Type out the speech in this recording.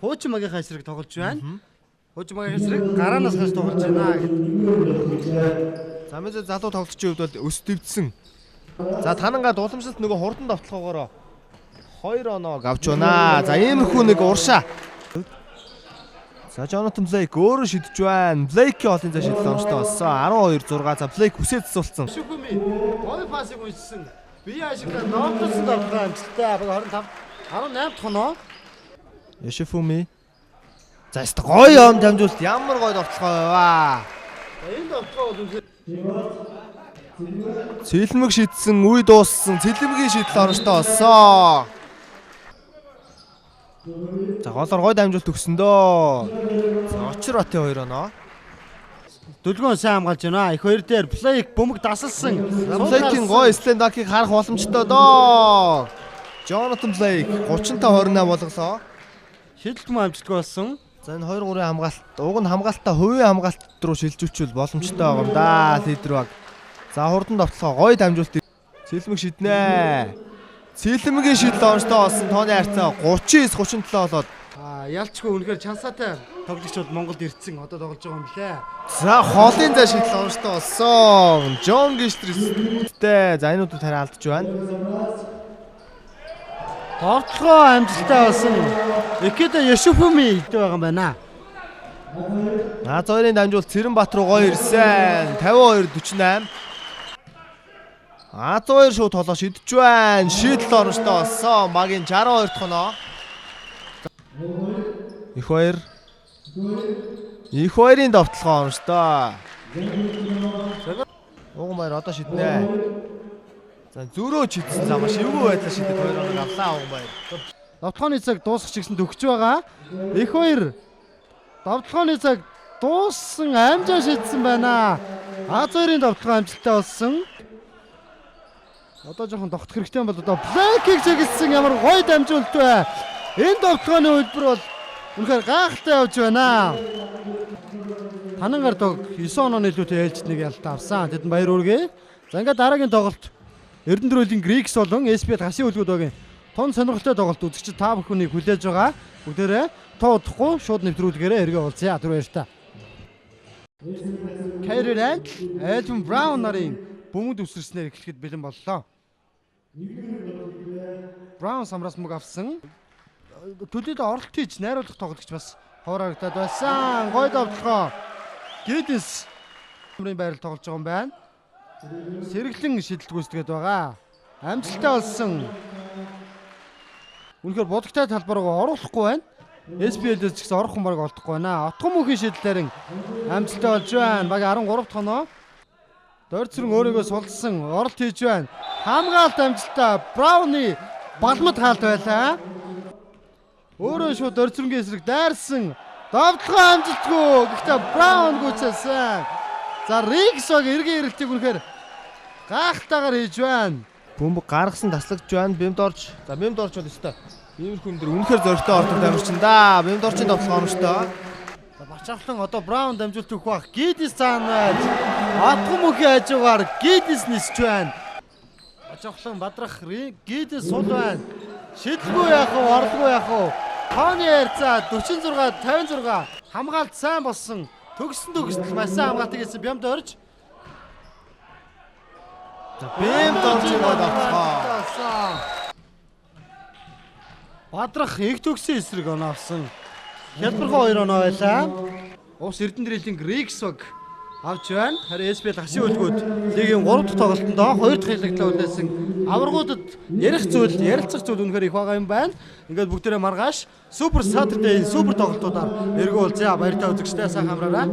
хуучин магийнхаа эсрэг тоглож байна. Хуучин магийнхаа эсрэг гараанаас хаш тоглож байна гэдэг. За мэдээ залуу тоглолтчийн хувьд бол өс дэвдсэн. За тананга дууламжлалт нөгөө хурдан давталгаагаараа 2 оноо авч байна. За иймэрхүү нэг уршаа. За Jonathan Blake өөрөө шидэж байна. Blake-ийн олын цаа шидэл онцтой болсон. 12-6. За Blake хүсээд цэцүүлсэн. Шүхүми гол пасыг уншсан. Бие ашиглаа ноомдсон давталгаа амжилттай 25 18 дахь оноо. Yoshifumi. За яста гоё ом дамжуулт ямар гоё давталгаа байваа. Энэ давталгаа бол үнэхээр Цэлмэг шидсэн, үе дууссан. Цэлмэгийн шидэл орончтой болсон. За голоор гоё дамжуулт өгсөн дөө. За очроотой 2 оноо. Дүлгөөн сайн хамгаалж байна. Их хоёр дээр Blake бөмбөг дасалсан. Blake-ийн гоё слендакийг харах боломжтой дөө. Jonathan Blake 35-28 болголоо. Шидэлт мөн амжилттай болсон. За энэ 2-3 хамгаалт, уг нь хамгаалтаа хувийн хамгаалт руу шилжүүлчихвэл боломжтой байгаа юм да. Лидер баг. За хурдан давталгаа гоё дамжуулт. Цэлмэг шиднэ. Цэлмэгийн шидэл орончтой болсон. Тооны харьцаа 39-37 болоод. Ялчгүй үнэхээр чансаатай тоглогчдод Монголд ирсэн. Одоо тоглож байгаа юм билээ. За холын зай шидэл орончтой болсон. John Gistris-тэй за энэ удаа тариа алдж байна. Тоглоо амжилттай болсон. Экеда Yoshifumi гэдэг байгаа юм байна. Зорын дамжуулт Цэрэнбаат руу гоё ирсэн. 52-48. 102 шууд толоо шидэж байна. Шидэл орончтой болсон. Магийн 62 дахь оноо. Их хоёрын давталгаа орончтой. Уг маяр одоо шиднэ. За зөрөө чидсэн. За маш эвгүй байдлаар шидэд 2 оноо авлаа уг маяр. Давталгааны цаг дуусах чигсэн төгсөж байгаа. Их хоёр давталгааны цаг дууссан амжаа шидсэн байна. А2-ын давталгаа амжилттай болсон. Одоо жоохон тогтох хэрэгтэй бол одоо Blake-ийг чиглэсэн ямар гоё дамжуулт вэ? Энэ давталгааны хөлбөр бол үнэхээр гайхалтай явж байна. Танангаар дог 9 онооны илүүтэй ээлжид нэг ялтаа авсан. Тэд баяр үргээ. За ингээд дараагийн тоглолт Эрдэнэтрүүлийн Greeks болон SB хасын хөлгүүдийн тун сонирхолтой тоглолт үзэгчид та бүхнийг хүлээж байгаа. Бүгдээрээ тоодохгүй шууд нэвтрүүлгээрээ эргээ уулзъя. Түр баярлалаа. Kyrie Irving, Elton Brown нарын бөмбөг дэвсгэрснээр эхлэхэд бэлэн боллоо. Brown самраас мөг авсан. Төлөвлөлд оролт хийж найруулах тоглогч бас хоорогдоод байсан. Гой давталгаа. Giddens өмнө байрал тоглож байгаа юм байна. Сэргэлэн шидэлт гүйцэтгээд байгаа. Амжилттай болсон. Үнэхээр бодогтой талбар руу оруулахгүй байна. SPL-ээс ч гэсэн орох хүн баг олдохгүй байна. Отгон мөнхийн шидлэлээр амжилттай болж байна. Баг 13 дахь оноо. Дорцрон өөрийгөө сулсан. Оролт хийж байна. Хамгаалт амжилттай. Brown-ы балмад хаалт байлаа. Өөрөө шууд Дорцронгийн эсрэг дайрсан. Давталгаа амжилтгүй. Гэхдээ Brown гүйцээсэн. За Riggs-ог эргэн ирэлтийг үнэхээр гайхалтайгаар хийж байна. Бөмбөг гаргасан таслагдж байна. Бэмд орж. За бэмд орж бол өстой. Иймэрхүү өндөр үнэхээр зоригтой ордог дамжчин да. Бэмд орчин давталгаа оромжтой. За бачаахлан одоо Brown дамжуулт өгөх бах. Giddens цаана. Атган мөнхийн хажуугаар Giddens нисэж байна. Бачаахлан бадрах Giddens сул байна. Шидлгүй яах вэ? Орлгүй яах вэ? Тооны харьцаа 46-56. Хамгаалт сайн болсон. Төгсөл маш сайн хамгаалтыг хийсэн бямд орж. За бямд орж байгаа. Бадрах их төгсөн эсрэг оноо авсан. Хялбархан 2 оноо байлаа. Ус Эрдэнэтрүүлийн Greeks баг авч байна. Харин SPL хасын хөлгүүд лигийн 3 дахь тоглолтонд 2 дахь хилэгдлээ үлдээсэн. Аваргуудад ярилцах зүйл үнэхээр их байгаа юм байна. Ингээд бүгдээрээ маргааш Super Saturday супер тоглолтуудаар эргүүлзье. Баяртай үзэгчдээ сайн хамраарай.